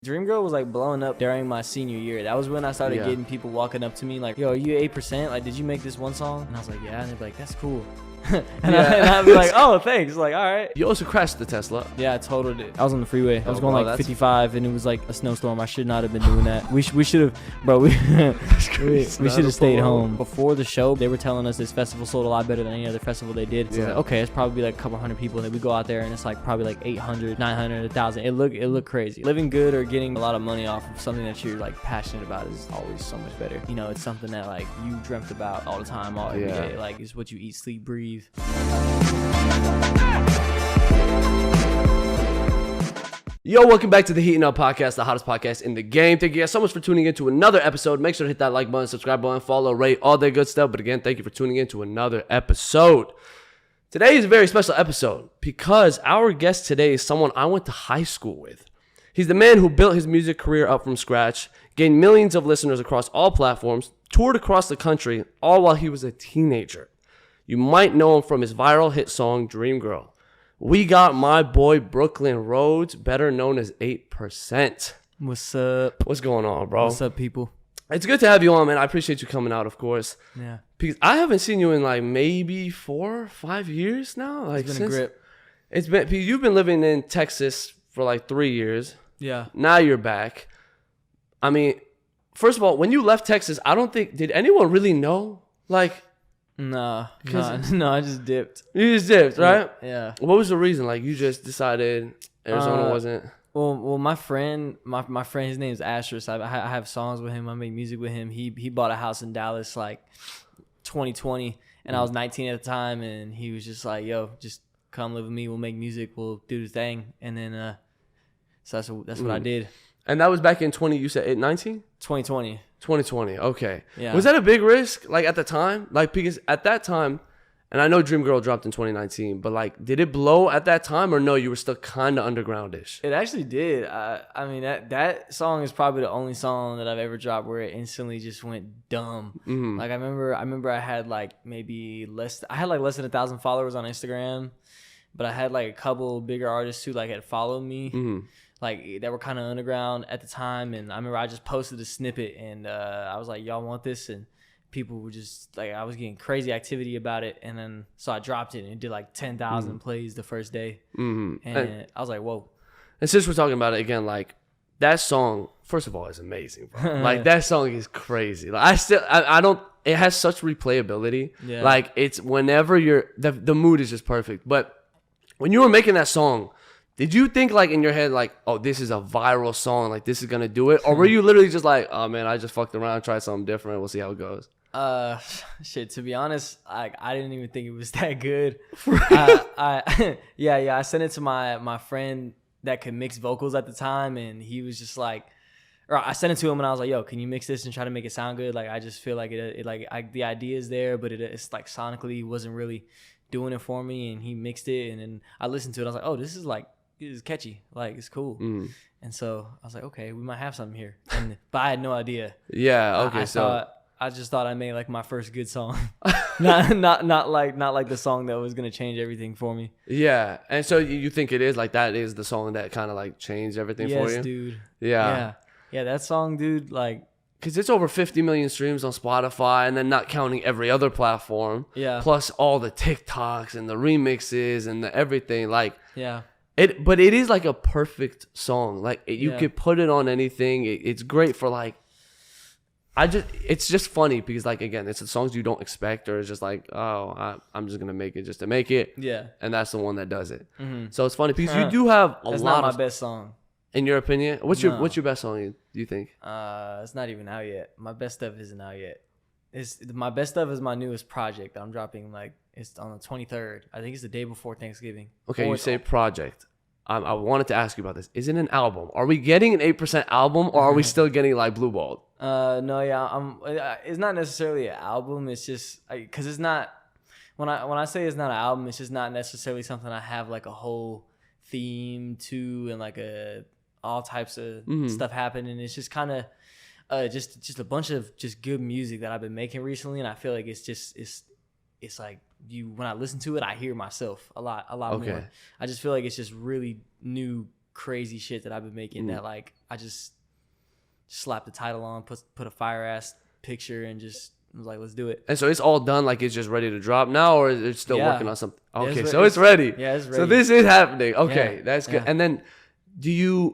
Dream Girl was like blowing up during my senior year. That was when I started getting people walking up to me like, yo, are you 8%? Like, did you make this one song? And I was like, yeah. And they'd be like, that's cool. and I'd be like, oh, thanks. Like, all right. You also crashed the Tesla. Yeah, I totaled it. I was on the freeway. I was going like 55 and it was like a snowstorm. I should not have been doing that. We should have, bro, we should have stayed home. Before the show, they were telling us this festival sold a lot better than any other festival they did. So I was like, okay, it's probably like a couple hundred people. And then we go out there and it's like probably like 800, 900, 1,000. It looked crazy. Living good or getting a lot of money off of something that you're like passionate about is always so much better. You know, it's something that like you dreamt about all the time, every day. Like it's what you eat, sleep, breathe. Yo, welcome back to the Heatin podcast, the hottest podcast in the game. Thank you guys so much for tuning in to another episode. Make sure to hit that like button, subscribe button, follow, rate, all that good stuff. But again, thank you for tuning in to another episode. Today is a very special episode because our guest today is someone I went to high school with. He's the man who built his music career up from scratch, gained millions of listeners across all platforms, toured across the country, all while he was a teenager. You might know him from his viral hit song, Dream Girl. We got my boy Brooklyn Rhodes, better known as 8%. What's up? What's going on, bro? What's up, people? It's good to have you on, man. I appreciate you coming out, of course. Yeah. Because I haven't seen you in like maybe 4 or 5 years now. Like it's been a grip. It's been. You've been living in Texas for like 3 years. Yeah. Now you're back. I mean, first of all, when you left Texas, I don't think, did anyone really know? Like, No, I just dipped. you just dipped, right? Yeah. What was the reason? Like, you just decided Arizona wasn't. Well, my friend, his name's Asher. So I have songs with him. I make music with him. He bought a house in Dallas like 2020, and I was 19 at the time, and he was just like, "Yo, just come live with me. We'll make music. We'll do the thing." And then, so that's what I did. And that was back in 20. You said 19? 2020. 2020. Okay. Yeah. Was that a big risk? Like at the time, like because at that time, and I know Dream Girl dropped in 2019, but like, did it blow at that time or no? You were still kind of undergroundish. It actually did. I mean, that song is probably the only song that I've ever dropped where it instantly just went dumb. Mm-hmm. Like I remember I had like maybe less than 1,000 followers on Instagram, but I had like a couple bigger artists who like had followed me. Mm-hmm. Like that were kind of underground at the time, and I remember I just posted a snippet, and I was like, "Y'all want this?" And people were just like, I was getting crazy activity about it, and then so I dropped it, and it did like 10,000 plays the first day, and I was like, "Whoa!" And since we're talking about it again, like that song, first of all, is amazing, bro. Like that song is crazy. Like I don't. It has such replayability. Yeah. Like it's whenever the mood is just perfect. But when you were making that song, did you think like in your head like, oh, this is a viral song, like this is gonna do it, or were you literally just like, oh man, I just fucked around, tried something different, we'll see how it goes? Shit. To be honest, I didn't even think it was that good. I sent it to my friend that could mix vocals at the time, and he was just like, or I sent it to him, and I was like, yo, can you mix this and try to make it sound good? Like I just feel like the idea is there, but it's like sonically wasn't really doing it for me, and he mixed it, and then I listened to it. I was like, oh, this is catchy, like it's cool. And so I was like, okay, we might have something here, but I had no idea. Yeah. Okay. I just thought I made like my first good song, not like the song that was gonna change everything for me. Yeah. And so you think it is like that is the song that kind of like changed everything for you? Yes, dude. Yeah. Yeah. That song, dude. Like, because it's over 50 million streams on Spotify, and then not counting every other platform. Yeah. Plus all the TikToks and the remixes and the everything. Like. Yeah. But it is like a perfect song. Like you could put it on anything. It's great for like. It's just funny because like again, it's the songs you don't expect, or it's just like, oh, I'm just gonna make it just to make it. Yeah. And that's the one that does it. Mm-hmm. So it's funny because you do have a That's lot not of. my best song. In your opinion, what's your best song? Do you think? It's not even out yet. My best stuff isn't out yet. My best stuff is my newest project that I'm dropping. Like it's on the 23rd. I think it's the day before Thanksgiving. Okay, you say project. I wanted to ask you about this. Is it an album? Are we getting an 8% album, or are we still getting like Blue Ball? No, yeah. It's not necessarily an album. It's just because it's not. When I say it's not an album, it's just not necessarily something I have like a whole theme to and like all types of stuff happening. It's just kind of just a bunch of just good music that I've been making recently, and I feel like it's like when I listen to it, I hear myself a lot more. I just feel like it's just really new crazy shit that I've been making that like I just slapped the title on, put a fire ass picture, and just was like, let's do it. And so it's all done, like it's just ready to drop now, or is it still working on something? Okay, Yeah, so it's ready. Yeah, it's ready. So this is happening. Okay, that's good. Yeah. And then,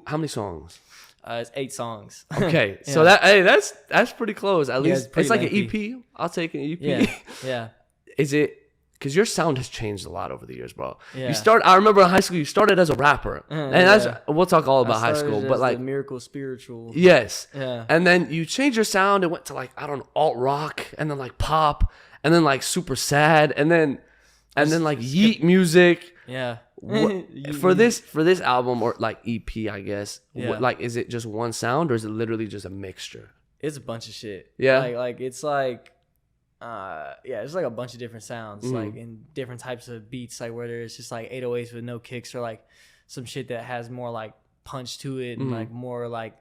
how many songs? It's 8 songs. Okay, so that's pretty close. At least it's it's like lengthy. an EP. I'll take an EP. Yeah. Is it? Because your sound has changed a lot over the years, bro. Yeah. I remember in high school, you started as a rapper, and we'll talk all about high school, but like Miracle Spiritual. Yes. Yeah. And then you changed your sound. It went to like, I don't know, alt rock, and then like pop, and then like super sad, and then like yeet music. Yeah. For this album, or like EP, I guess. Yeah. Like, is it just one sound, or is it literally just a mixture? It's a bunch of shit. Yeah. Like it's like it's like a bunch of different sounds, like in different types of beats, like whether it's just like 808s with no kicks, or like some shit that has more like punch to it, and like more like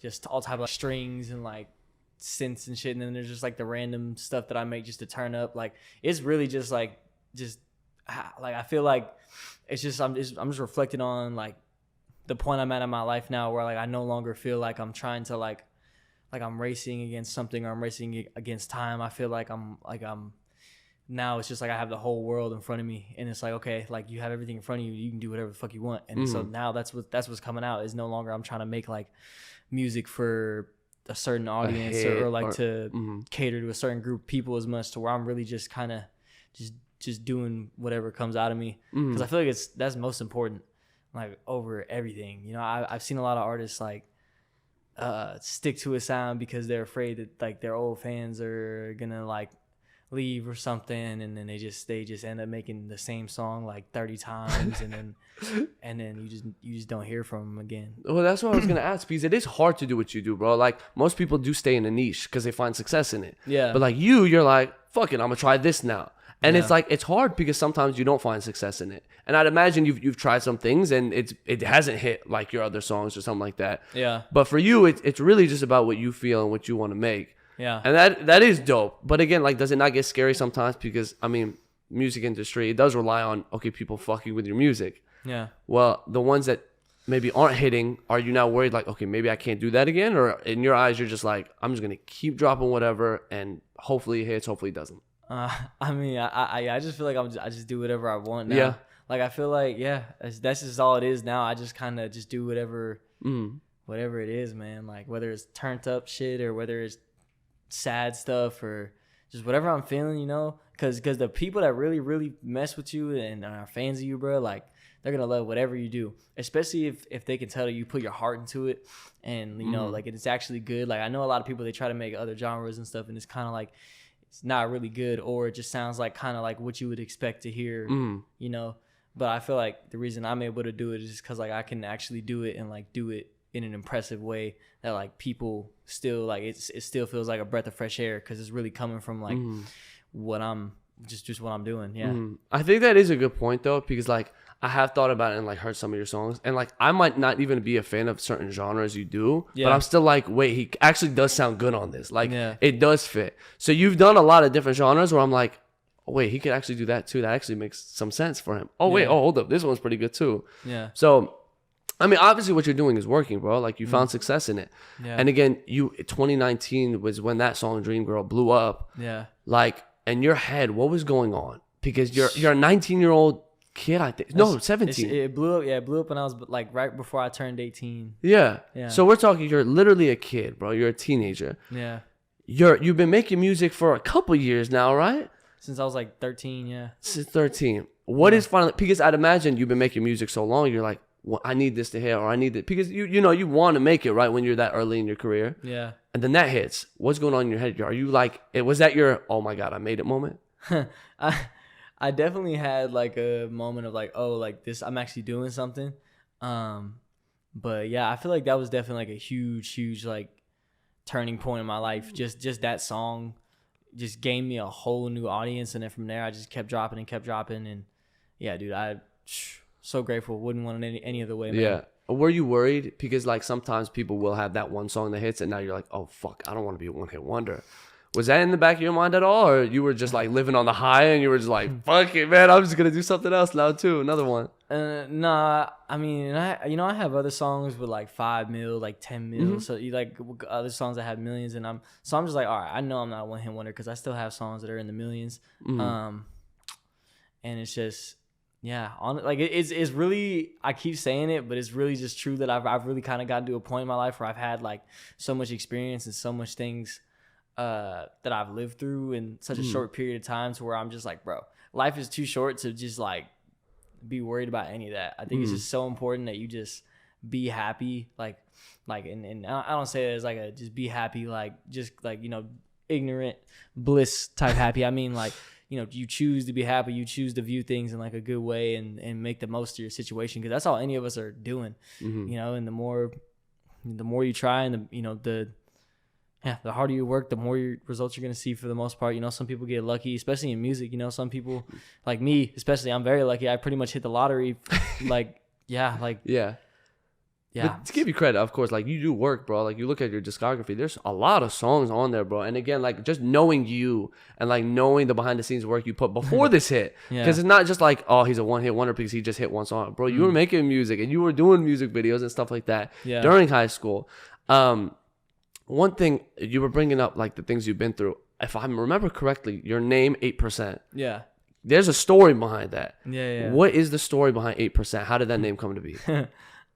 just all type of strings and like synths and shit. And then there's just like the random stuff that I make just to turn up. Like it's really just like I feel like it's just I'm just reflecting on like the point I'm at in my life now, where like I no longer feel like I'm trying to like I'm racing against something, or I'm racing against time. I feel like I'm now it's just like I have the whole world in front of me, and it's like, okay, like you have everything in front of you, you can do whatever the fuck you want. And so now that's what's coming out, is no longer I'm trying to make like music for a certain audience, to cater to a certain group of people as much, to where I'm really just kind of just doing whatever comes out of me, because I feel like that's most important, like over everything. You know, I've seen a lot of artists like stick to a sound because they're afraid that like their old fans are gonna like leave or something, and then they just end up making the same song like 30 times, and then you just don't hear from them again. Well, that's what I was gonna ask, because it is hard to do what you do, bro. Like most people do stay in a niche because they find success in it. Yeah. But like you're like, fuck it, I'm gonna try this now. And it's like, it's hard because sometimes you don't find success in it. And I'd imagine you've tried some things and it hasn't hit like your other songs or something like that. Yeah. But for you, it's really just about what you feel and what you want to make. Yeah. And that is dope. But again, like, does it not get scary sometimes? Because I mean, music industry, it does rely on, okay, people fucking with your music. Yeah. Well, the ones that maybe aren't hitting, are you now worried like, okay, maybe I can't do that again? Or in your eyes, you're just like, I'm just going to keep dropping whatever, and hopefully it hits, hopefully it doesn't. I mean, I just feel like I just do whatever I want now. Yeah. Like I feel like that's just all it is now. I just kind of just do whatever it is, man. Like whether it's turned up shit, or whether it's sad stuff, or just whatever I'm feeling, you know. Because the people that really really mess with you and are fans of you, bro, like they're gonna love whatever you do, especially if they can tell that you put your heart into it, and you know, like it's actually good. Like I know a lot of people, they try to make other genres and stuff, and it's kind of like it's not really good, or it just sounds like kind of like what you would expect to hear, you know. But I feel like the reason I'm able to do it is just because like I can actually do it, and like do it in an impressive way that like people still like it still feels like a breath of fresh air, because it's really coming from like what I'm just what I'm doing. Yeah. I think that is a good point though, because like I have thought about it and like heard some of your songs, and like I might not even be a fan of certain genres you do, but I'm still like, wait, he actually does sound good on this. Like it does fit. So you've done a lot of different genres where I'm like, oh wait, he could actually do that too. That actually makes some sense for him. Oh wait, oh hold up, this one's pretty good too. Yeah. So I mean, obviously what you're doing is working, bro. Like you found success in it. Yeah. And again, 2019 was when that song Dream Girl blew up. Yeah. Like in your head, what was going on? Because you're a 19-year-old kid, I think. No, 17. It blew up. Yeah, it blew up when I was like right before I turned 18. Yeah. So we're talking, you're literally a kid, bro. You're a teenager. Yeah. You've been making music for a couple years now, right? Since I was like 13, yeah. Since 13. What is finally, because I'd imagine you've been making music so long, you're like, well, I need this to hit, or I need it, because you know you want to make it right when you're that early in your career. Yeah. And then that hits. What's going on in your head? Are you like, was that your, oh my God, I made it moment? I definitely had like a moment of like, oh, like this, I'm actually doing something. But yeah, I feel like that was definitely like a huge like turning point in my life. Just that song just gave me a whole new audience, and then from there I just kept dropping, and yeah, dude, I so grateful. Wouldn't want it any other way, man. Yeah. Were you worried? Because like sometimes people will have that one song that hits, and now you're like, oh fuck, I don't want to be a one-hit wonder. Was that in the back of your mind at all, or you were just like living on the high and you were just like, fuck it, man, I'm just gonna do something else now too, another one? Nah, I mean, I have other songs with like 5 mil, like 10 mil. Mm-hmm. So you like other songs that have millions, and I'm just like, all right, I know I'm not a one hit wonder because I still have songs that are in the millions. Mm-hmm. And it's just, yeah, it's really, I keep saying it, but it's really just true that I've really kind of gotten to a point in my life where I've had like so much experience and so much things that I've lived through in such a short period of time to where I'm just like, bro, life is too short to just like be worried about any of that. I think it's just so important that you just be happy, like and I don't say it as like a just be happy, like just like, you know, ignorant bliss type happy. I mean, like, you know, you choose to be happy, you choose to view things in like a good way and make the most of your situation, because that's all any of us are doing. You know, and the more you try, and the, you know, the harder you work, the more your results you're going to see for the most part. You know, some people get lucky, especially in music. You know, some people, like me, especially, I'm very lucky. I pretty much hit the lottery. Yeah. But to give you credit, of course, like you do work, bro. Like you look at your discography, there's a lot of songs on there, bro. And again, like just knowing you and like knowing the behind the scenes work you put before this hit, because it's not just like, oh, he's a one hit wonder because he just hit one song, bro. You were making music and you were doing music videos and stuff like that during high school. One thing you were bringing up, like the things you've been through. If I remember correctly, your name 8%. Yeah. There's a story behind that. Yeah. What is the story behind 8%? How did that name come to be?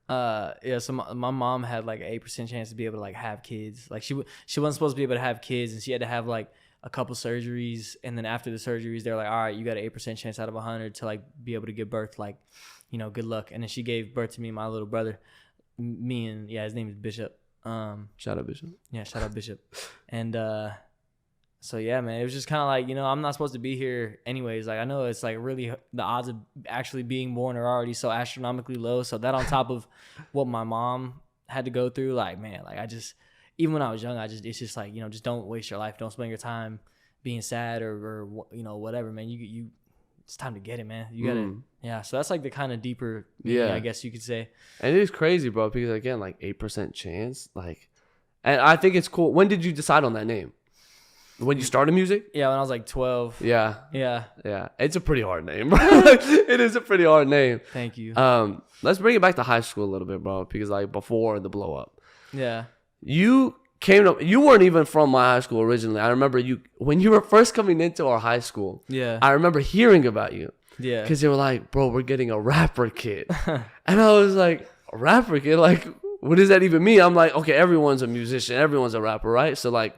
So my mom had like an 8% chance to be able to like have kids. Like she wasn't supposed to be able to have kids, and she had to have like a couple surgeries, and then after the surgeries, they're like, all right, you got an 8% chance out of 100 to like be able to give birth. Like, you know, good luck. And then she gave birth to me and my little brother. His name is Bishop. Shout out Bishop. Yeah, shout out Bishop. And so yeah, man, it was just kind of like, you know, I'm not supposed to be here anyways. Like, I know it's like really the odds of actually being born are already so astronomically low. So that on top of what my mom had to go through, like, man, like I just, even when I was young, it's just like, you know, just don't waste your life. Don't spend your time being sad or you know, whatever, man. You it's time to get it, man. You gotta, yeah. So that's like the kind of deeper meaning, I guess you could say. And it is crazy, bro, because again, like 8% chance, like, and I think it's cool. When did you decide on that name? When you started music? Yeah, when I was like 12. Yeah. It's a pretty hard name, bro. It is a pretty hard name. Thank you. Let's bring it back to high school a little bit, bro, because like before the blow up. Yeah. You weren't even from my high school originally. I remember when you were first coming into our high school. Yeah. I remember hearing about you. Yeah. Because they were like, bro, we're getting a rapper kid. And I was like, a rapper kid? Like, what does that even mean? I'm like, okay, everyone's a musician. Everyone's a rapper, right? So like,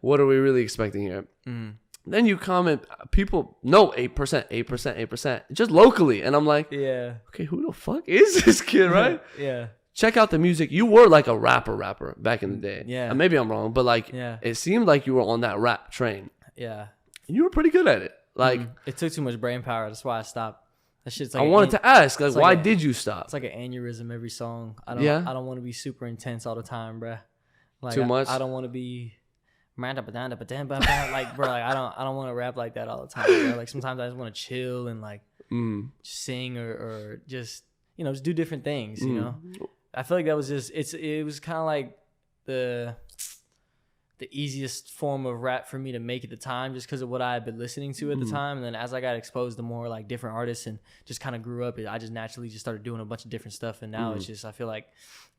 what are we really expecting here? Then you comment, people know 8%, just locally. And I'm like, okay, who the fuck is this kid, right? Yeah. Check out the music. You were like a rapper back in the day. Yeah. Maybe I'm wrong, but like, it seemed like you were on that rap train. Yeah. You were pretty good at it. Like, it took too much brain power. That's why I stopped. That shit's like, I wanted to ask, like, why did you stop? It's like an aneurysm every song. I don't want to be super intense all the time, bruh. Like, too much. I don't want to be like, bro, like I don't want to rap like that all the time, bro. Like sometimes I just want to chill and like just sing or just, you know, just do different things, you know. I feel like that was just it was kind of like the easiest form of rap for me to make at the time, just because of what I had been listening to at the time. And then as I got exposed to more like different artists and just kind of grew up, I just naturally just started doing a bunch of different stuff. And now it's just, I feel like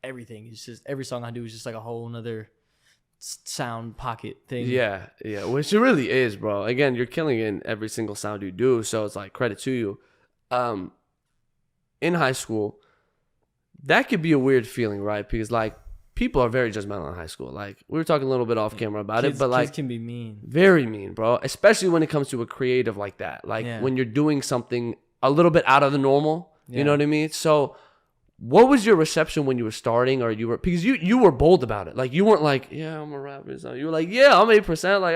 everything is just, every song I do is just like a whole nother sound pocket thing. Yeah, which it really is, bro. Again, you're killing it in every single sound you do, so it's like credit to you. In high school, that could be a weird feeling, right? Because like people are very judgmental in high school. Like we were talking a little bit off camera about it, but like kids can be mean, very mean, bro. Especially when it comes to a creative like that. Like when you're doing something a little bit out of the normal. You know what I mean? So what was your reception when you were starting, or you were, because you were bold about it. Like you weren't like, yeah, I'm a rapper. So you were like, yeah, I'm 8%. Like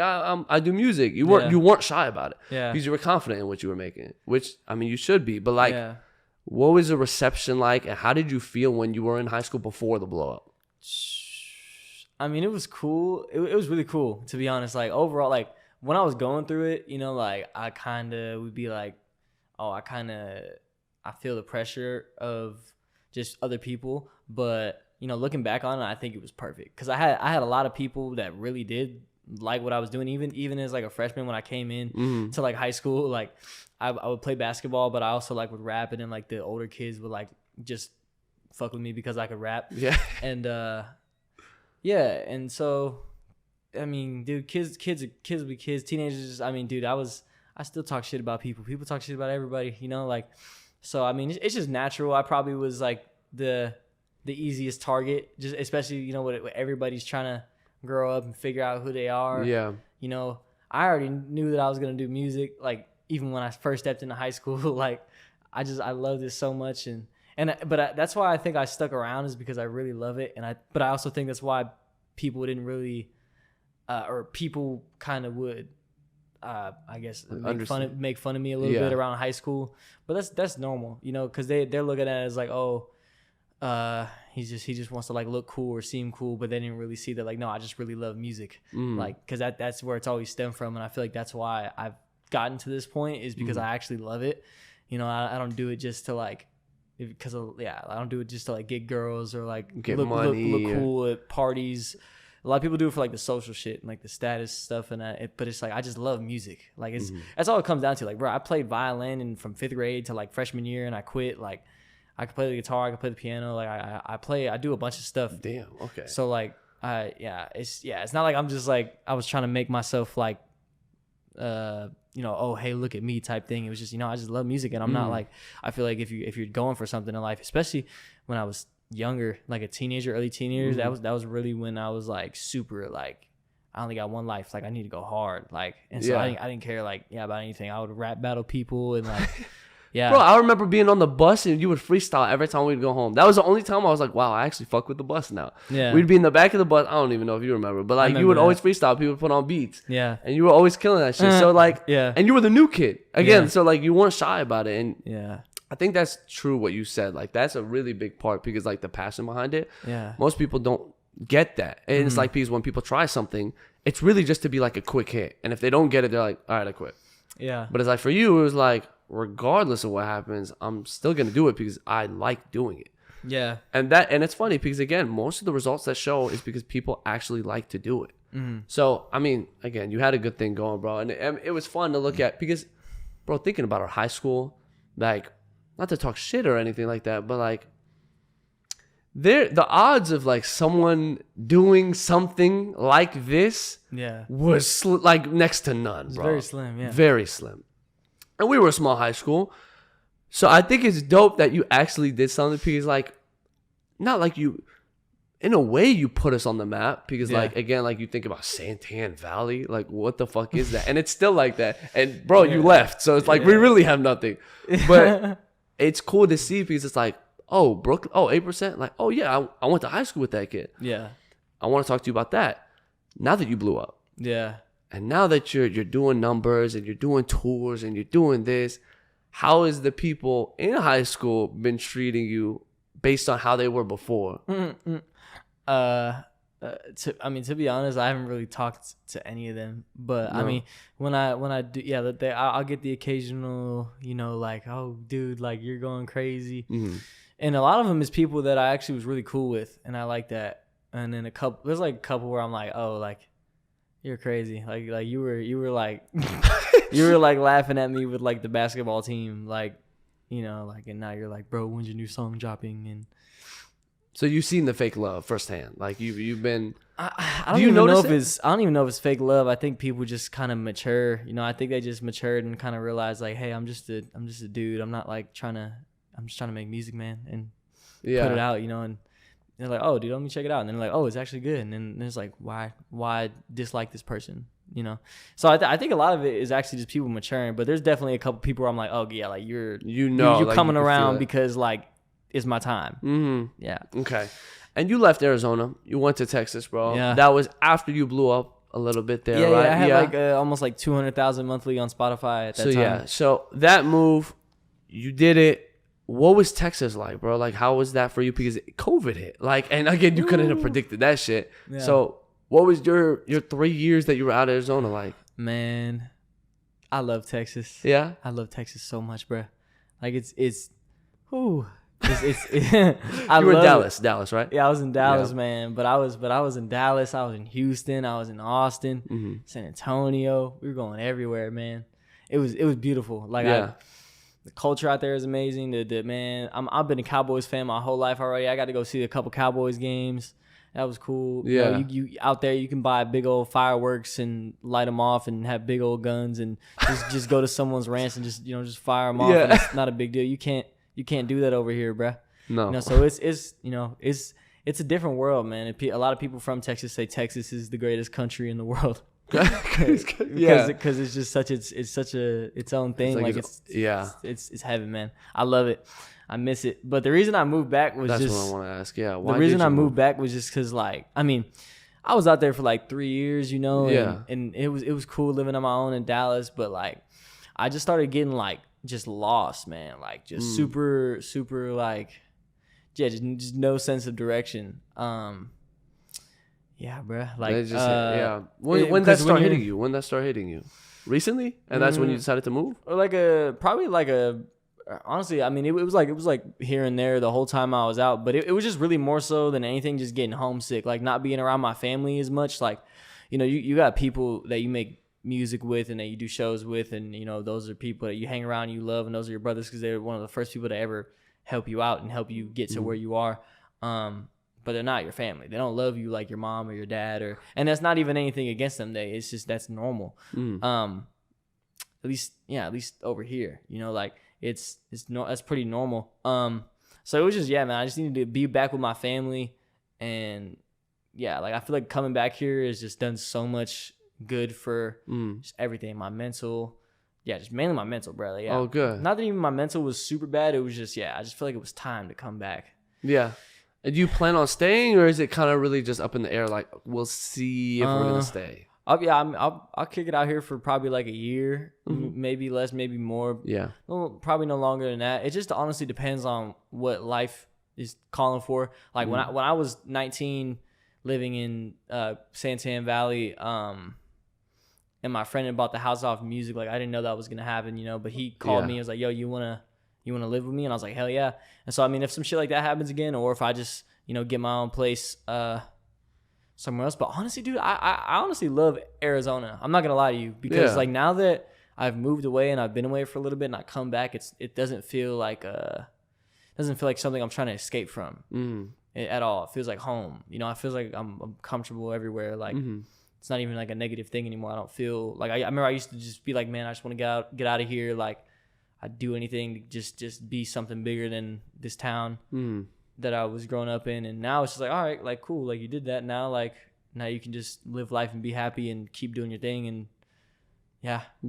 I do music. You weren't shy about it. Yeah. Because you were confident in what you were making, which I mean you should be. But like, what was the reception like, and how did you feel when you were in high school before the blow up? I mean, it was cool. It was really cool, to be honest. Like overall, like when I was going through it, you know, like I kind of would be like, oh, I feel the pressure of just other people. But, you know, looking back on it, I think it was perfect. Because I had a lot of people that really did like what I was doing. Even as like a freshman when I came in to like high school, like I would play basketball, but I also like would rap, and then like the older kids would like just fuck with me because I could rap. Yeah. And yeah, and so I mean, dude, kids will be kids, teenagers. I mean, dude, I still talk shit about people. People talk shit about everybody, you know, like. So I mean, it's just natural. I probably was like the easiest target, just especially, you know, what everybody's trying to grow up and figure out who they are. Yeah. You know, I already knew that I was gonna do music. Like even when I first stepped into high school, like I loved it so much, but that's why I think I stuck around, is because I really love it, but I also think that's why people didn't really, or people kind of would. I guess make fun of me a little bit around high school, but that's normal, you know, because they're looking at it as like, oh, he just wants to like look cool or seem cool, but they didn't really see that like, no, I just really love music, like, because that's where it's always stemmed from, and I feel like that's why I've gotten to this point, is because I actually love it, you know. I don't do it just to like, because I don't do it just to like get girls or like look cool at parties. A lot of people do it for like the social shit and like the status stuff and that, but it's like I just love music. Like that's all it comes down to. Like, bro, I played violin and from 5th grade to like freshman year, and I quit. Like, I could play the guitar, I could play the piano. Like I do a bunch of stuff. Damn. Okay. So like, it's not like I'm just like I was trying to make myself like, you know, oh hey, look at me type thing. It was just, you know, I just love music, and I'm not like, I feel like if you're going for something in life, especially when I was younger, like a teenager, early teenagers, that was really when I was like super like, I only got one life, like I need to go hard, like, and so I didn't care like about anything. I would rap battle people and like bro, I remember being on the bus and you would freestyle every time we'd go home. That was the only time I was like, wow, I actually fuck with the bus now. We'd be in the back of the bus. I don't even know if you remember, but like you would always freestyle, people would put on beats, and you were always killing that shit. So like, and you were the new kid again, so like you weren't shy about it. And I think that's true what you said. Like that's a really big part, because like the passion behind it. Most people don't get that. And it's like, because when people try something, it's really just to be like a quick hit. And if they don't get it, they're like, all right, I quit. But it's like for you, it was like, regardless of what happens, I'm still going to do it because I like doing it. And it's funny because again, most of the results that show is because people actually like to do it. So, I mean, again, you had a good thing going, bro. And it was fun to look at because, bro, thinking about our high school, like, not to talk shit or anything like that, but like the odds of like someone doing something like this was like next to none, bro. Very slim, very slim. And we were a small high school, so I think it's dope that you actually did something, because like, not like you, in a way you put us on the map, because like, again, like you think about Santan Valley, like what the fuck is that? And it's still like that. And bro, you left, so it's like we really have nothing, but it's cool to see, because it's like, oh, Brooklyn, oh, 8%, like, oh yeah, I went to high school with that kid. I want to talk to you about that. Now that you blew up. And now that you're doing numbers and you're doing tours and you're doing this, how is the people in high school been treating you based on how they were before? To be honest, I haven't really talked to any of them, but I mean, when I do, I'll get the occasional, you know, like, oh dude, like you're going crazy. And a lot of them is people that I actually was really cool with, and I like that. And then there's like a couple where I'm like, oh, like you're crazy, like you were like you were like laughing at me with like the basketball team, like, you know, like, and now you're like, bro, when's your new song dropping? And so you've seen the fake love firsthand. Like you've been. I don't even know if it's fake love. I think people just kind of mature. You know, I think they just matured and kind of realized like, hey, I'm just a dude. I'm not like I'm just trying to make music, man, and put it out. You know, and they're like, oh, dude, let me check it out. And then they're like, oh, it's actually good. And then it's like, why dislike this person? You know, so I think a lot of it is actually just people maturing. But there's definitely a couple people where I'm like, oh yeah, like you're like, coming around because like it's my time. Okay. And you left Arizona. You went to Texas, bro. That was after you blew up a little bit there, right? I had like almost like 200,000 monthly on Spotify at that time. So that move, you did it. What was Texas like, bro? Like, how was that for you? Because COVID hit. Like, and again, you couldn't have predicted that shit. So what was your 3 years that you were out of Arizona like? Man, I love Texas. I love Texas so much, bro. Like it's You were in Dallas, right? Yeah, I was in Dallas, man. But I was in Dallas. I was in Houston. I was in Austin, San Antonio. We were going everywhere, man. It was beautiful. Like the culture out there is amazing. Man, I've been a Cowboys fan my whole life already. I got to go see a couple Cowboys games. That was cool. Yeah. You out there, you can buy big old fireworks and light them off and have big old guns and just go to someone's ranch and just fire them off. Yeah. And it's not a big deal. You can't do that over here, bruh. No. So it's a different world, man. A lot of people from Texas say Texas is the greatest country in the world. Because it's just such its own thing. It's heaven, man. I love it. I miss it. But the reason I moved back was that's what I want to ask. Yeah. Why the reason I moved back was just because, like, I mean, I was out there for like 3 years, and it was cool living on my own in Dallas. But like, I just started getting like just lost, man. Like just super like, just no sense of direction. Yeah, bro. Like, When that start hitting you? When that start hitting you? Recently? And that's when you decided to move? Or honestly, I mean, it was like here and there the whole time I was out, but it was just really more so than anything, just getting homesick, like not being around my family as much. Like, you got people that you make music with and that you do shows with, and those are people that you hang around, you love, and those are your brothers because they're one of the first people to ever help you out and help you get to where you are. But they're not your family. They don't love you like your mom or your dad, and that's not even anything against them. It's just that's normal. At least over here, like that's pretty normal. So it was just man, I just needed to be back with my family, and like I feel like coming back here has just done so much good for just everything, my mental. Yeah, just mainly my mental, bro. Like, yeah. Oh, good. Not that even my mental was super bad. It was just I just feel like it was time to come back. Yeah. Do you plan on staying, or is it kind of really just up in the air? Like, we'll see if we're gonna stay. I'll kick it out here for probably like a year, maybe less, maybe more. Yeah. Well, probably no longer than that. It just honestly depends on what life is calling for. Like when I was 19, living in Santan Valley, and my friend had bought the house off music. Like I didn't know that was gonna happen, But he called me. He was like, "Yo, you wanna live with me?" And I was like, "Hell yeah!" And so I mean, if some shit like that happens again, or if I just get my own place somewhere else. But honestly, dude, I honestly love Arizona. I'm not gonna lie to you, because like now that I've moved away and I've been away for a little bit and I come back, it doesn't feel like something I'm trying to escape from at all. It feels like home. I feel like I'm comfortable everywhere. Like it's not even like a negative thing anymore. I don't feel like I remember I used to just be like, man, I just want to get out of here. Like I'd do anything to just be something bigger than this town that I was growing up in. And now it's just like, all right, like cool, like you did that. Now you can just live life and be happy and keep doing your thing and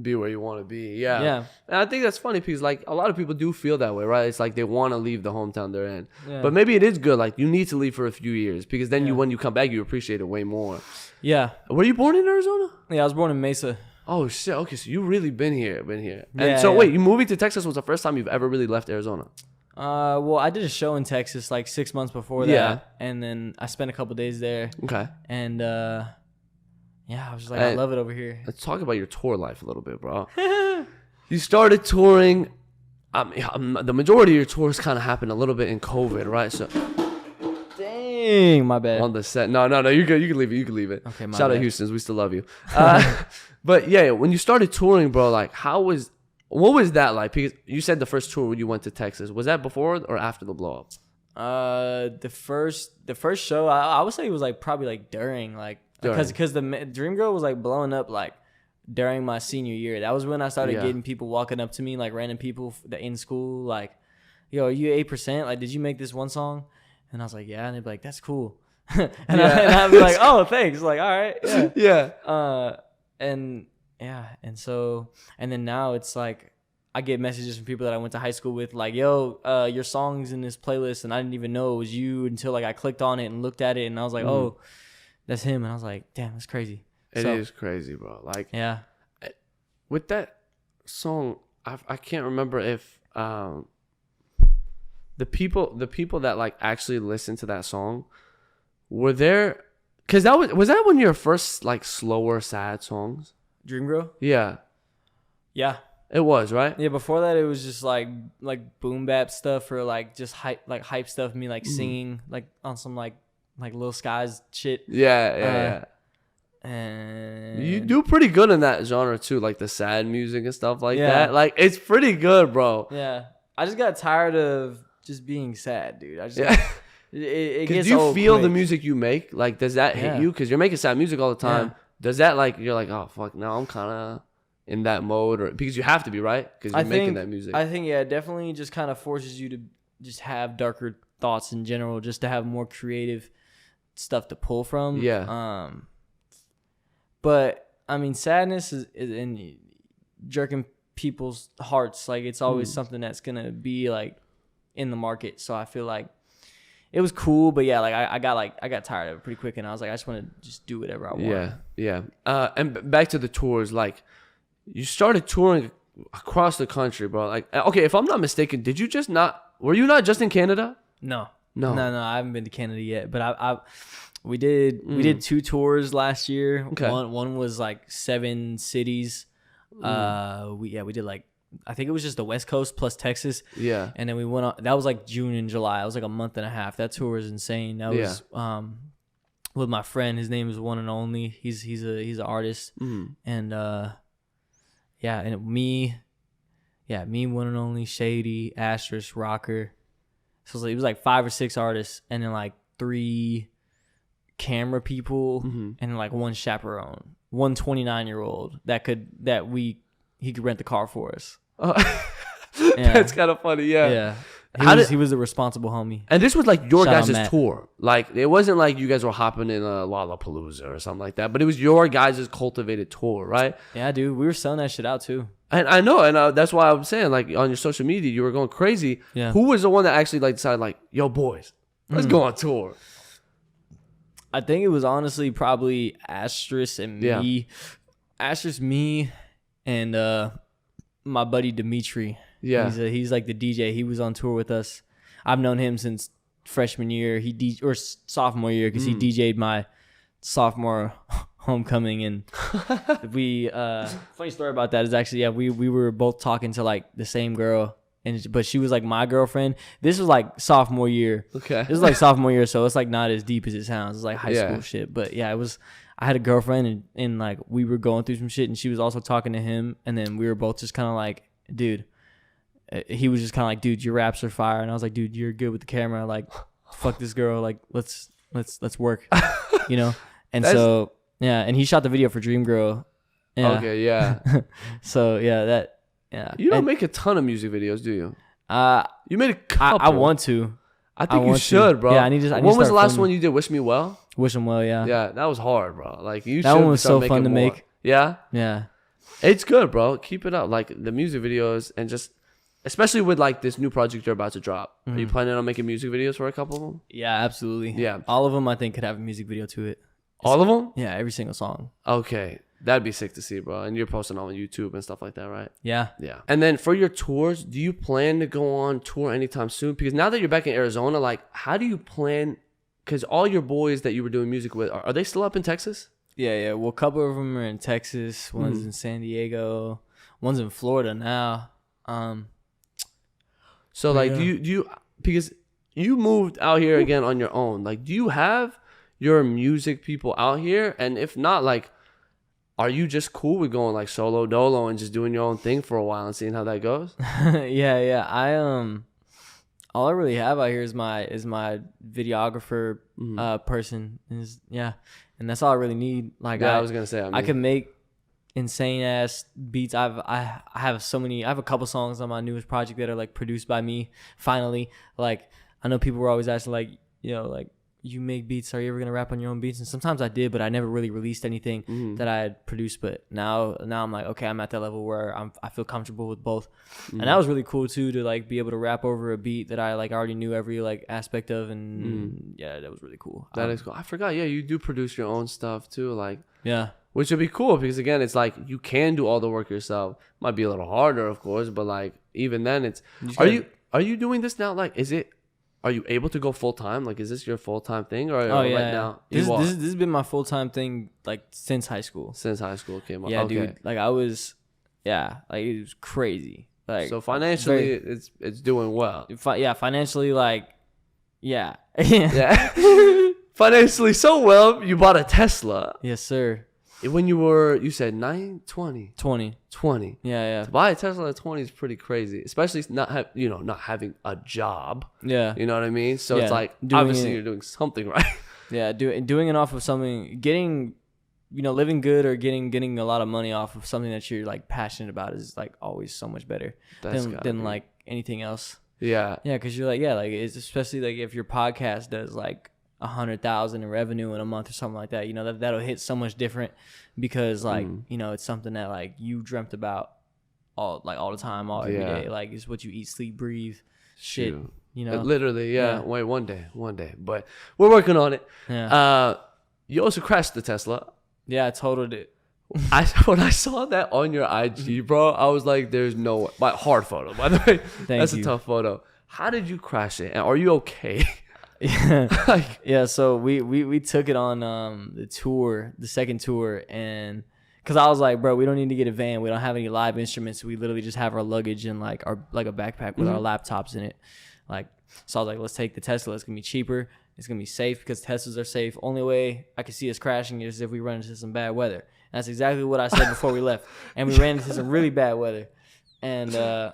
be where you want to be. Yeah. And I think that's funny because like a lot of people do feel that way, right? It's like they want to leave the hometown they're in. But maybe it is good. Like you need to leave for a few years because then when you come back, you appreciate it way more. Yeah. Were you born in Arizona? Yeah, I was born in Mesa. Oh shit. Okay, so you really been here. And wait, you moving to Texas was the first time you've ever really left Arizona? Well, I did a show in Texas like 6 months before that, and then I spent a couple days there. Okay. And I was just like, I love it over here. Let's talk about your tour life a little bit, bro. You started touring. The majority of your tours kind of happened a little bit in COVID, right? So. Dang, my bad. On the set. No, you're good. You can leave it. Okay, Shout out Houston's. We still love you. But yeah, when you started touring, bro, like what was that like? Because you said the first tour when you went to Texas, was that before or after the blow up? The first show, I would say it was like probably like during, like because the Dream Girl was like blowing up like during my senior year. That was when I started getting people walking up to me, like random people that in school, like, "Yo, are you 8%? Like, did you make this one song?" And I was like, "Yeah," and they'd be like, "That's cool." and I'd be like, "Oh, thanks." Like, all right, yeah. And then now it's like I get messages from people that I went to high school with, like, "Yo, your song's in this playlist," and I didn't even know it was you until like I clicked on it and looked at it, and I was like, "Oh, that's him." And I was like, "Damn, that's crazy." It is crazy, bro. Like, with that song, I can't remember if the people that like actually listened to that song were there, because was that one of your first like slower sad songs? Dream Girl? Yeah. It was, right? Yeah, before that it was just like boom bap stuff or like just hype stuff. Me like singing like on some like Lil Skies shit. Yeah. And You do pretty good in that genre too, like the sad music and stuff like that. Like it's pretty good, bro. Yeah, I just got tired of just being sad, dude. I just it Cause gets do you old feel quick. the music you make? Like, does that hit you? Because you're making sad music all the time. Yeah. Does that like you're like, oh fuck, now I'm kind of in that mode, or because you have to be, right? Because you're making that music. I think it definitely just kind of forces you to just have darker thoughts in general, just to have more creative stuff to pull from. Yeah. But I mean, sadness is in jerking people's hearts. Like it's always something that's gonna be like in the market. So I feel like it was cool, but yeah, like I got tired of it pretty quick, and I was like, I just want to just do whatever I want. Yeah. And back to the tours, like you started touring across the country, bro. Like, okay, if I'm not mistaken, were you not just in Canada? No. I haven't been to Canada yet, but we did 2 tours last year. Okay. One was like 7 cities. We did like, I think it was just the West Coast plus Texas. Yeah. And then we went on, that was like June and July. It was like a month and a half. That tour was insane. That was with my friend. His name is One and Only. He's an artist. And me, One and Only, Shady, Asterisk, Rocker. So it was like 5 or 6 artists, and then like 3 camera people, and then like 1 chaperone, 1 29-year-old he could rent the car for us. That's kind of funny. Yeah. He was a responsible homie. And this was like your Shout out guys' Matt. tour. Like it wasn't like you guys were hopping in a Lollapalooza or something like that, but it was your guys' cultivated tour, right? Yeah, dude, we were selling that shit out too. And I know, and that's why I'm saying, like, on your social media, you were going crazy. Yeah. Who was the one that actually, like, decided, like, yo, boys, let's go on tour? I think it was honestly probably Asterisk and me. Asterisk, me, and my buddy Dimitri. Yeah. He's like the DJ. He was on tour with us. I've known him since freshman year. Or sophomore year, because he DJ'd my sophomore homecoming, and funny story about that is actually we were both talking to like the same girl, but she was like my girlfriend. This was like sophomore year. Okay. This is like sophomore year, so it's like not as deep as it sounds. It's like high school shit. But yeah, it was. I had a girlfriend, and like we were going through some shit, and she was also talking to him, and then we were both just kind of like, dude. He was just kind of like, dude, your raps are fire, and I was like, dude, you're good with the camera. Like, fuck this girl. Like, let's work, you know. And so. Yeah, and he shot the video for Dream Girl. Yeah. Okay, yeah. So yeah, You don't make a ton of music videos, do you? You made a couple. I want to. I think you should, bro. Yeah, I need to. When was the last one you did? Wish Me Well. Wish Him Well, yeah. Yeah, that was hard, bro. Like that one was so fun to make. Yeah. Yeah. It's good, bro. Keep it up. Like the music videos, and just especially with like this new project you're about to drop. Are you planning on making music videos for a couple of them? Yeah, absolutely. Yeah. All of them, I think, could have a music video to it. All of them? Yeah, every single song. Okay. That'd be sick to see, bro. And you're posting on YouTube and stuff like that, right? Yeah. Yeah. And then for your tours, do you plan to go on tour anytime soon? Because now that you're back in Arizona, like, how do you plan? Because all your boys that you were doing music with, are they still up in Texas? Yeah. Well, a couple of them are in Texas. One's in San Diego. One's in Florida now. So, like, do you, because you moved out here again on your own, like, do you have your music people out here? And if not, like, are you just cool with going like solo dolo and just doing your own thing for a while and seeing how that goes? Yeah. All I really have out here is my videographer person. And that's all I really need. Like, I was gonna say, I can make insane ass beats. I have a couple songs on my newest project that are like produced by me. Finally, like, I know people were always asking, like, you know, like, you make beats, are you ever gonna rap on your own beats? And sometimes I did, but I never really released anything that I had produced. But now I'm like, okay, I'm at that level where I feel comfortable with both. And that was really cool too, to like be able to rap over a beat that I like already knew every like aspect of. And yeah, that was really cool. That is cool. I forgot. Yeah, you do produce your own stuff too, like, yeah, which would be cool, because again, it's like you can do all the work yourself. Might be a little harder, of course, but like even then, it's are you doing this now? Like, are you able to go full time? Like, is this your full time thing, or right now? This has been my full time thing like since high school. Since high school came out. Yeah, dude. Like, I was Yeah, like it was crazy. Like so financially, it's doing well. Yeah, financially, like, yeah. Yeah. Financially so well, you bought a Tesla. Yes, sir. When you said 20. 20. Yeah. To buy a Tesla at 20 is pretty crazy, especially not having a job. Yeah. You know what I mean? So it's like, obviously you're doing something right. Yeah, doing it off of something, getting, living good or getting a lot of money off of something that you're like passionate about is like always so much better than like anything else. Yeah. Yeah, because you're like, like it's especially like if your podcast does like 100,000 in revenue in a month or something like that, that'll hit so much different because like it's something that like you dreamt about all the time, every day. Like it's what you eat, sleep, breathe, shit. Literally, yeah. Wait, one day, but we're working on it. Yeah. You also crashed the Tesla. Yeah, I totaled it. When I saw that on your IG, bro, I was like, "There's no way." My hard photo, by the way. That's a tough photo. How did you crash it? And are you okay? Yeah. So we took it on the second tour, and because I was like, bro, we don't need to get a van. We don't have any live instruments. We literally just have our luggage and like a backpack with our laptops in it. Like, so I was like, let's take the Tesla. It's gonna be cheaper. It's gonna be safe because Teslas are safe. Only way I could see us crashing is if we run into some bad weather. And that's exactly what I said before we left. And we ran into some really bad weather. And so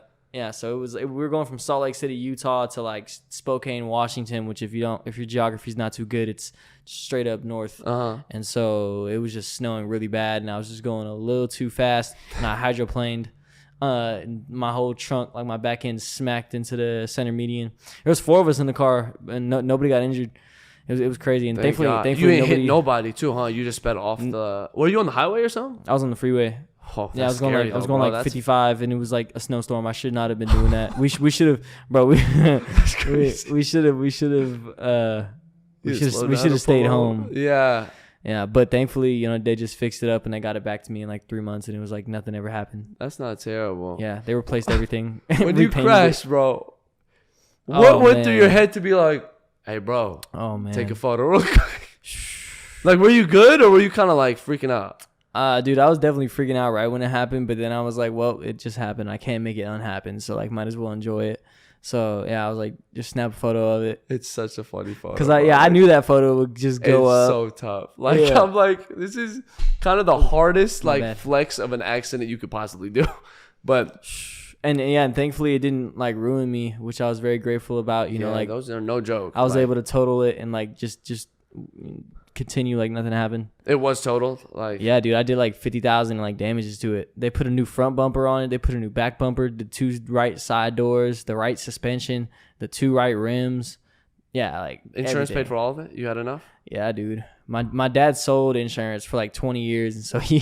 we were going from Salt Lake City, Utah to like Spokane, Washington, which if your geography's not too good, it's straight up north. And so it was just snowing really bad, and I was just going a little too fast, and I hydroplaned. My whole trunk, like my back end, smacked into the center median. There was 4 of us in the car, and nobody got injured. It was crazy, and thankfully you ain't hit nobody too, huh? You just sped off the. Were you on the highway or something? I was on the freeway. Oh, yeah, I was going like 55, and it was like a snowstorm. I should not have been doing that. We should have, bro. We should have stayed home. Yeah, but thankfully, they just fixed it up and they got it back to me in like 3 months, and it was like nothing ever happened. That's not terrible. Yeah, they replaced everything. When you crashed, bro, what went through your head to be like, hey, bro, take a photo real quick? Like, were you good or were you kind of like freaking out? Dude, I was definitely freaking out right when it happened, but then I was like, well, it just happened. I can't make it unhappen, so like might as well enjoy it. So yeah, I was like, just snap a photo of it. It's such a funny photo. Cause I knew that photo would just go up. It's so tough. Like I'm like, this is kind of the hardest like flex of an accident you could possibly do. But and thankfully it didn't like ruin me, which I was very grateful about. Like those are no joke. I was able to total it and like just continue like nothing happened. It was totaled. Like yeah, dude, I did like 50,000 like damages to it. They put a new front bumper on it. They put a new back bumper, the 2 right side doors, the right suspension, the 2 right rims. Yeah, like insurance everything. paid for all of it. You had enough? Yeah, dude. My dad sold insurance for like 20 years, and so he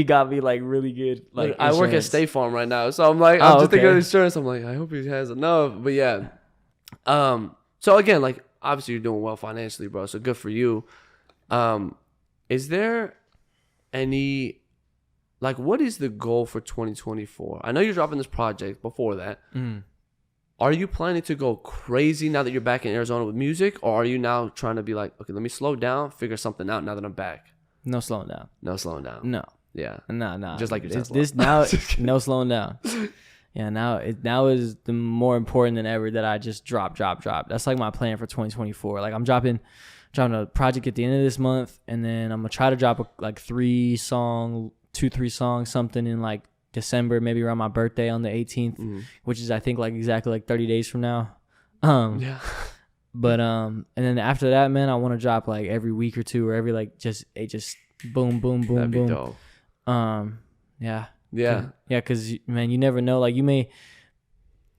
got me like really good. Like I work at State Farm right now, so I'm like I'm just thinking of insurance. I'm like I hope he has enough. But yeah, so again, like obviously you're doing well financially, bro. So good for you. Is there any like what is the goal for 2024? I know you're dropping this project. Before that, are you planning to go crazy now that you're back in Arizona with music, or are you now trying to be like, okay, let me slow down, figure something out now that I'm back? No slowing down. No slowing down. No. Yeah. No. Just like your Tesla. This now, no slowing down. Yeah, now is the more important than ever that I just drop. That's like my plan for 2024. Like I'm dropping a project at the end of this month, and then I'm gonna try to drop like 3 songs, something in like December, maybe around my birthday on the 18th, which is I think like exactly like 30 days from now. Yeah. But and then after that, man, I want to drop like every week or 2, or every like just boom. That'd be dope. Yeah. Yeah. Yeah, because, man, you never know. Like, you may...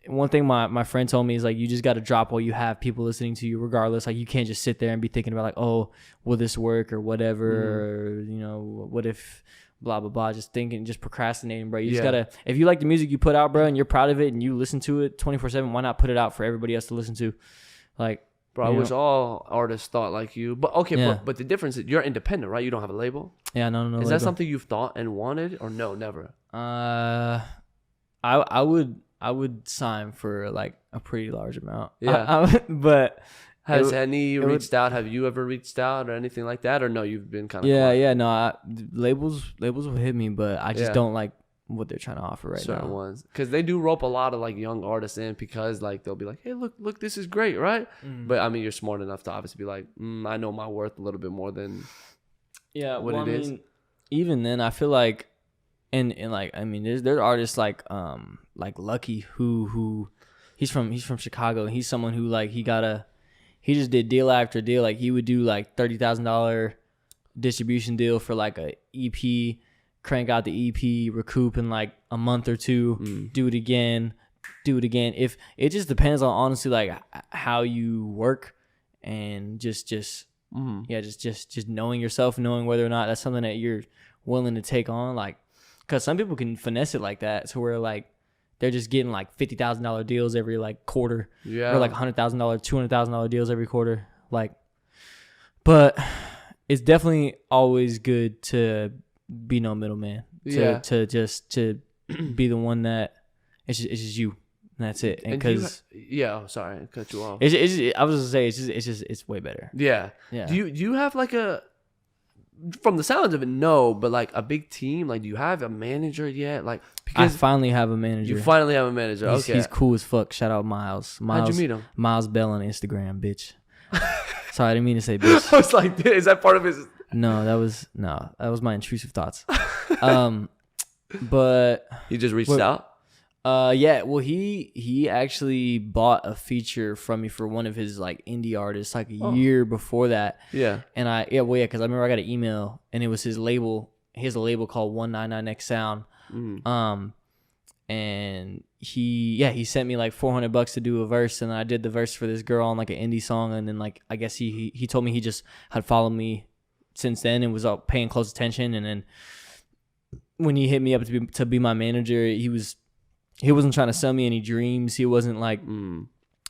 One thing my friend told me is, like, you just got to drop while you have people listening to you regardless. Like, you can't just sit there and be thinking about, like, oh, will this work or whatever, or, what if blah, blah, blah. Just procrastinating, bro. You just got to... If you like the music you put out, bro, and you're proud of it and you listen to it 24/7, why not put it out for everybody else to listen to? Like... Bro, I wish all artists thought like you. But okay, but the difference is you're independent, right? You don't have a label? Yeah, no. Is that something you've thought and wanted, or no, never? I would sign for like a pretty large amount. Yeah. But has any reached out? Have you ever reached out or anything like that? Or no, you've been kind of no, labels will hit me, but I just don't like what they're trying to offer right certain now. ones, because they do rope a lot of like young artists in, because like they'll be like, hey, look, this is great, right? But I mean, you're smart enough to obviously be like, I know my worth a little bit more than what it is. Even then, I feel like, and like, I mean, there's artists like Lucky who he's from Chicago, and he's someone who like he just did deal after deal. Like he would do like $30,000 distribution deal for like a EP, crank out the EP, recoup in like a month or two, do it again. If it just depends on honestly like how you work, and just knowing yourself, knowing whether or not that's something that you're willing to take on. Like, because some people can finesse it like that, to where like they're just getting like $50,000 deals every like quarter, or like $100,000, $200,000 deals every quarter. Like, but it's definitely always good to be no middleman. To be the one that it's just you. And that's it. And because sorry, I cut you off. I was gonna say it's way better. Yeah. Do you have like from the sounds of it, no, but like a big team? Like, do you have a manager yet? Like, because I finally have a manager. You finally have a manager. Okay. He's cool as fuck. Shout out Miles. How'd you meet him? Miles Bello on Instagram, bitch. Sorry, I didn't mean to say bitch. I was like, is that part of his? No, that was my intrusive thoughts. But he just reached out. Yeah. Well, he actually bought a feature from me for one of his like indie artists like a year before that. Yeah. And because I remember I got an email, and it was his label. He has a label called 199X Sound. And he sent me like $400 to do a verse, and I did the verse for this girl on like an indie song, and then like I guess he told me he just had followed me since then and was paying close attention. And then when he hit me up to be my manager, he wasn't trying to sell me any dreams. He wasn't like,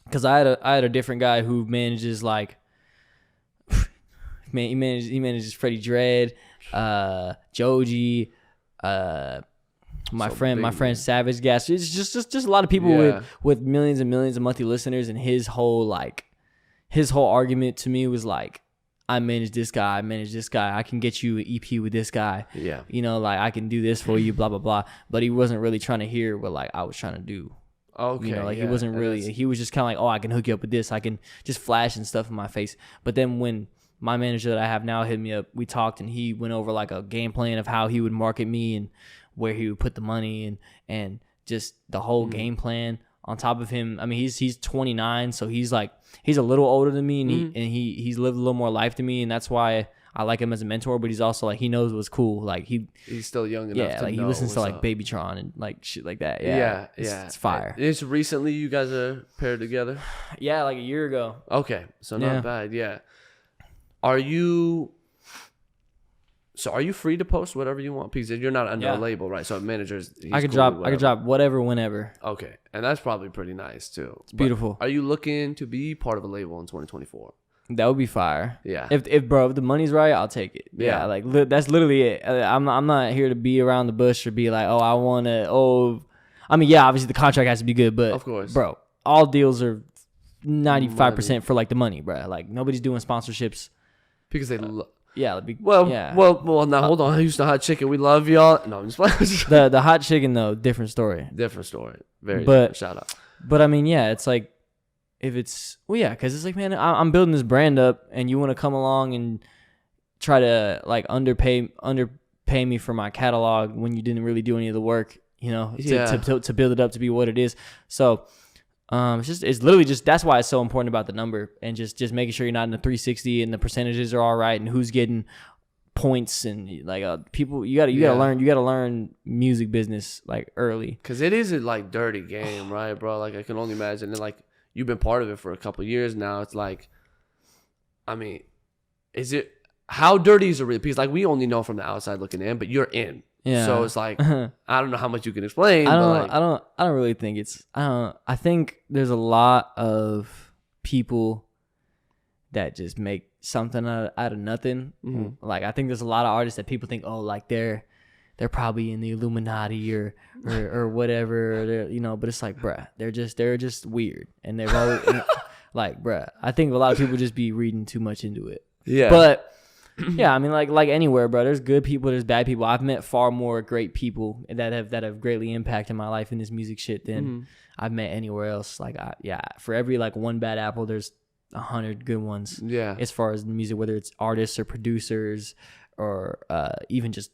because I had a different guy who manages like, man, he manages Freddie Dredd, Joji, my friend Savage Gas. It's just a lot of people with millions and millions of monthly listeners, and his whole argument to me was like, I manage this guy, I can get you an EP with this guy. Yeah. You know, like I can do this for you, blah, blah, blah. But he wasn't really trying to hear what like I was trying to do. Okay. You know, like he wasn't really, he was just kind of like, oh, I can hook you up with this. I can just flash and stuff in my face. But then when my manager that I have now hit me up, we talked, and he went over like a game plan of how he would market me and where he would put the money and just the whole game plan. On top of him, I mean, he's 29, so he's a little older than me, and he's lived a little more life than me, and that's why I like him as a mentor. But he's also like, he knows what's cool. Like he's still young enough. To like know he listens to like up. Babytron and like shit like that. Yeah, it's fire. It's recently you guys are paired together. Yeah, like a year ago. Okay, so not bad. Yeah. Are you free to post whatever you want? Because you're not under a label, right? So managers, I could drop whatever whenever. Okay, and that's probably pretty nice too. It's beautiful. Are you looking to be part of a label in 2024? That would be fire. Yeah. If the money's right, I'll take it. Yeah. Like that's literally it. I'm not here to be around the bush or be like, oh, I want to. Oh, I mean, yeah, obviously the contract has to be good, but of course, bro, all deals are 95% for like the money, bro. Like nobody's doing sponsorships because they. Yeah. Well. Now hold on. Houston Hot Chicken, we love y'all. No, I'm just playing. The hot chicken though, different story. Very different. Shout out. But I mean, yeah, it's like if it's because it's like, man, I'm building this brand up, and you want to come along and try to like underpay me for my catalog when you didn't really do any of the work, you know, to build it up to be what it is. So. It's literally just that's why it's so important about the number, and just making sure you're not in the 360 and the percentages are all right and who's getting points and like people you gotta learn music business like early, because it is a like dirty game, right, bro? Like I can only imagine, and like you've been part of it for a couple of years now. It's like, I mean, how dirty is it really? Because like we only know from the outside looking in, but you're in. Yeah. So it's like I don't know how much you can explain. I don't really think it's. I think there's a lot of people that just make something out of nothing. Mm-hmm. Like I think there's a lot of artists that people think, oh, like they're probably in the Illuminati or whatever. Or you know, but it's like, bruh, they're just weird, and they're always like, bruh. I think a lot of people just be reading too much into it. Yeah. But Yeah, I mean, like anywhere, bro. There's good people, there's bad people. I've met far more great people that have greatly impacted my life in this music shit than I've met anywhere else. Like, for every like one bad apple, there's 100 good ones. Yeah. As far as music, whether it's artists or producers or even just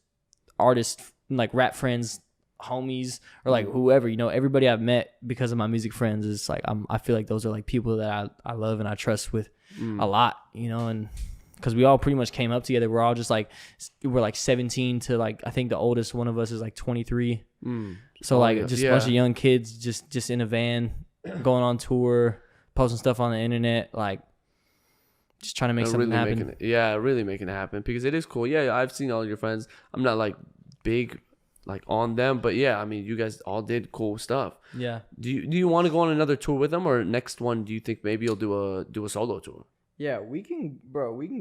artists, like rap friends, homies, or like whoever, everybody I've met because of my music friends is like, I feel like those are like people that I love and I trust with a lot, and because we all pretty much came up together. We're all just like, we're like 17 to like, I think the oldest one of us is like 23. So a bunch of young kids just in a van going on tour, posting stuff on the internet, like just trying to make something happen. Really making it happen, because it is cool. Yeah, I've seen all your friends. I'm not like big like on them, but yeah, I mean, you guys all did cool stuff. Yeah. Do you want to go on another tour with them, or next one do you think maybe you'll do a solo tour? Yeah, we can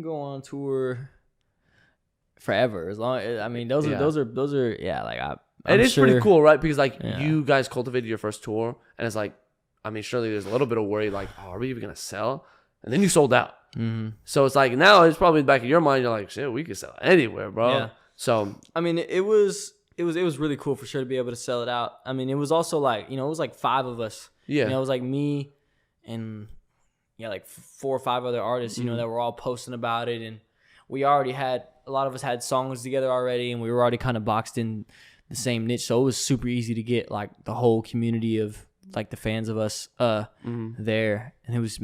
go on tour forever, as long as, I mean, those are yeah, like I'm it's sure, pretty cool, right? Because like you guys cultivated your first tour, and it's like, I mean, surely there's a little bit of worry, like, oh, are we even gonna sell? And then you sold out. So it's like, now it's probably in the back of your mind, you're like, shit, we could sell anywhere, bro. Yeah. So I mean, it was really cool for sure to be able to sell it out. I mean, it was also like, it was like 5 of us. Yeah. It was like me and like 4 or 5 other artists, that were all posting about it. And we already had, a lot of us had songs together already, and we were already kind of boxed in the same niche. So it was super easy to get like the whole community of like the fans of us there. And it was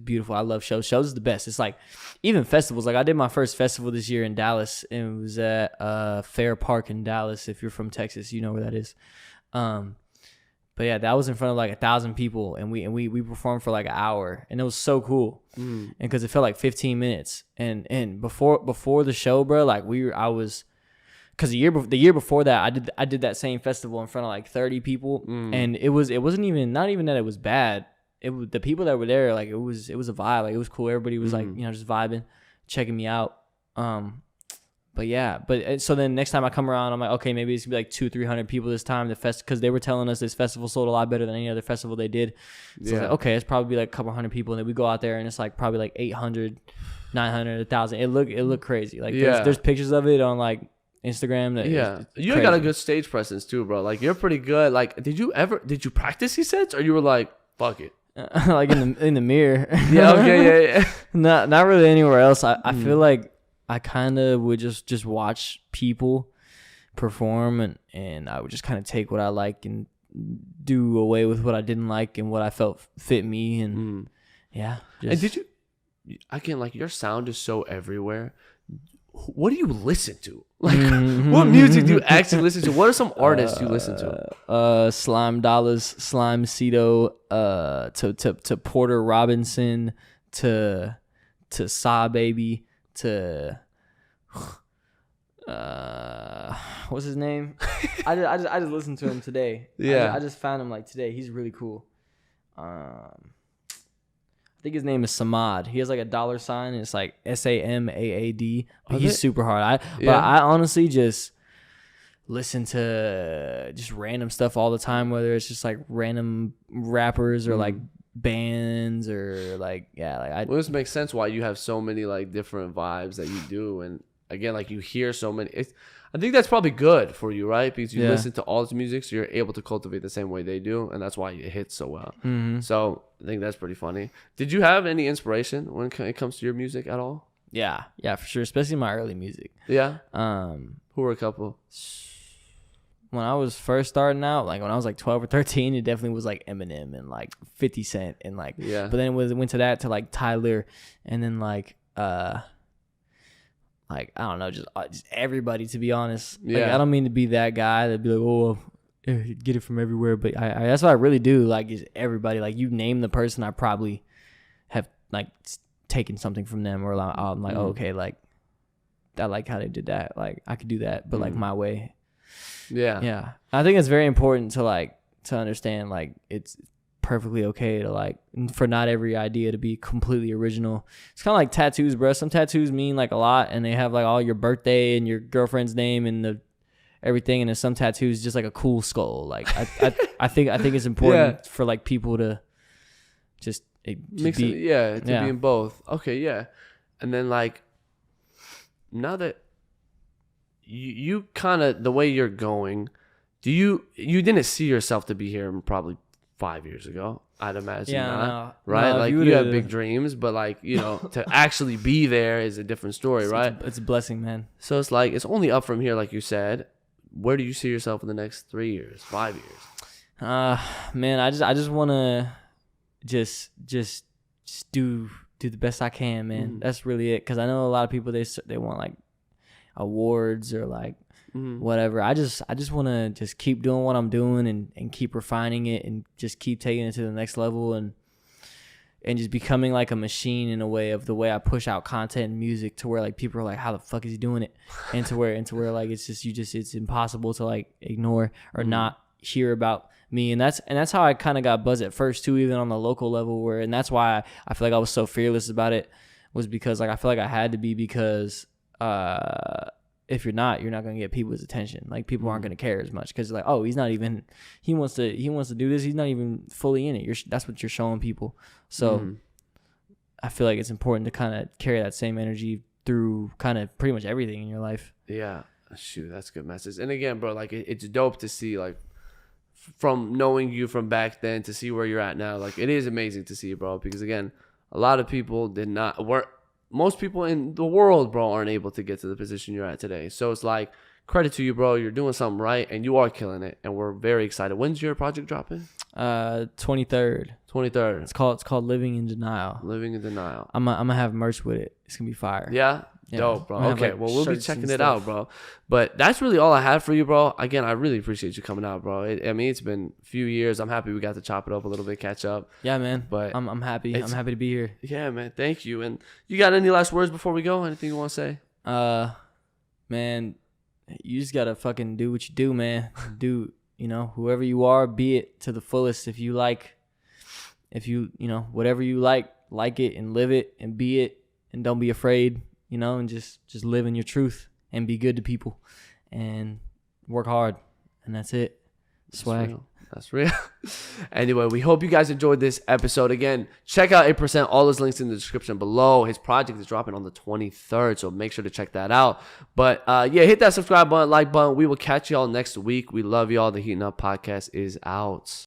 beautiful. I love shows. Shows is the best. It's like even festivals. Like I did my first festival this year in Dallas, and it was at Fair Park in Dallas. If you're from Texas, you know where that is. But yeah, that was in front of like 1,000 people, and we performed for like an hour, and it was so cool. And because it felt like 15 minutes, and before the show, bro, like because the year before that, I did that same festival in front of like 30 people, and it wasn't even, not even that it was bad. It was the people that were there, like it was a vibe, like it was cool. Everybody was like, just vibing, checking me out. But yeah, so then next time I come around, I'm like, okay, maybe it's gonna be like 200-300 people this time. Because they were telling us this festival sold a lot better than any other festival they did. So I was like, okay, it's probably like a couple hundred people, and then we go out there and it's like probably like 800, 900, 1,000. It looked crazy. Like there's pictures of it on like Instagram. You got a good stage presence too, bro. Like you're pretty good. Like did you practice these sets, or you were like, fuck it? Like in the mirror. Yeah. Not really anywhere else. I feel like I kind of would just watch people perform, and I would just kind of take what I like and do away with what I didn't like and what I felt fit me. And yeah. And did you, again, like your sound is so everywhere. What do you listen to? Like, what music do you actually listen to? What are some artists you listen to? Slime Dollars, Slime Cedo, to Porter Robinson, to Saw Baby, to what's his name? I just listened to him today. Yeah, I just found him like today. He's really cool. I think his name is Samad. He has like a $sign. And it's like SAMAAD. But he's super hard. But I honestly just listen to just random stuff all the time, whether it's just like random rappers or like bands or like well, this makes sense why you have so many like different vibes that you do. And again, like you hear so many. I think that's probably good for you, right? Because you listen to all this music, so you're able to cultivate the same way they do, and that's why it hits so well. So I think that's pretty funny. Did you have any inspiration when it comes to your music at all? Yeah, for sure, especially my early music. Yeah. Who were a couple? When I was first starting out, like when I was like 12 or 13, it definitely was like Eminem and like 50 Cent and like, but then it went to that to like Tyler, and then like I don't know, just everybody, to be honest. Like, I don't mean to be that guy that'd be like, oh, get it from everywhere, but I that's what I really do. Like, is everybody. Like, you name the person, I probably have like taken something from them, or like, I'm like, oh, okay, like I like how they did that. Like, I could do that, but like my way. Yeah. I think it's very important to understand like it's perfectly okay to like for not every idea to be completely original. It's kind of like tattoos, bro. Some tattoos mean like a lot, and they have like all your birthday and your girlfriend's name and the everything, and then some tattoos just like a cool skull. Like I think it's important for like people to be in both. Okay, yeah. And then like now that you kind of, the way you're going, you didn't see yourself to be here probably 5 years ago, I'd imagine. Yeah, not, no. right? No, like you have big dreams, but like, you know, to actually be there is a different story, right? It's a blessing, man. So it's like, it's only up from here, like you said. Where do you see yourself in the next 3 years, 5 years? Man, I just want to just do the best I can, man. That's really it. Cause I know a lot of people, they want like awards or like whatever. I just want to just keep doing what I'm doing and keep refining it and just keep taking it to the next level and just becoming like a machine in a way of the way I push out content and music to where like people are like, how the fuck is he doing it? And to where like it's impossible to like ignore or not hear about me. And that's how I kind of got buzzed at first too, even on the local level and that's why I feel like I was so fearless about it, was because like I feel like I had to be, because if you're not going to get people's attention. Like people aren't going to care as much because like, oh, he wants to do this. He's not even fully in it. That's what you're showing people. So I feel like it's important to kind of carry that same energy through kind of pretty much everything in your life. Yeah. Shoot, that's a good message. And again, bro, like it's dope to see, like, from knowing you from back then to see where you're at now. Like it is amazing to see, bro, because again, a lot of people most people in the world, bro, aren't able to get to the position you're at today. So it's like, credit to you, bro. You're doing something right, and you are killing it, and we're very excited. When's your project dropping? 23rd. 23rd. It's called Living in Denial. Living in Denial. I'm gonna have merch with it. It's gonna be fire. Yeah? Dope, bro. Okay, like well, we'll be checking it out, bro. But that's really all I had for you, bro. Again, I really appreciate you coming out, bro. I mean, it's been a few years. I'm happy we got to chop it up a little bit, catch up. Yeah, man. But I'm happy. I'm happy to be here. Yeah, man. Thank you. And you got any last words before we go? Anything you want to say? Man, you just gotta fucking do what you do, man. Do, whoever you are, be it to the fullest. If you whatever you like it and live it and be it, and don't be afraid, and just live in your truth and be good to people and work hard. And that's it. Swag. That's real. Anyway, we hope you guys enjoyed this episode. Again, check out 8%. All those links in the description below. His project is dropping on the 23rd, so make sure to check that out. But yeah, hit that subscribe button, like button. We will catch y'all next week. We love y'all. The Heatin' Up podcast is out.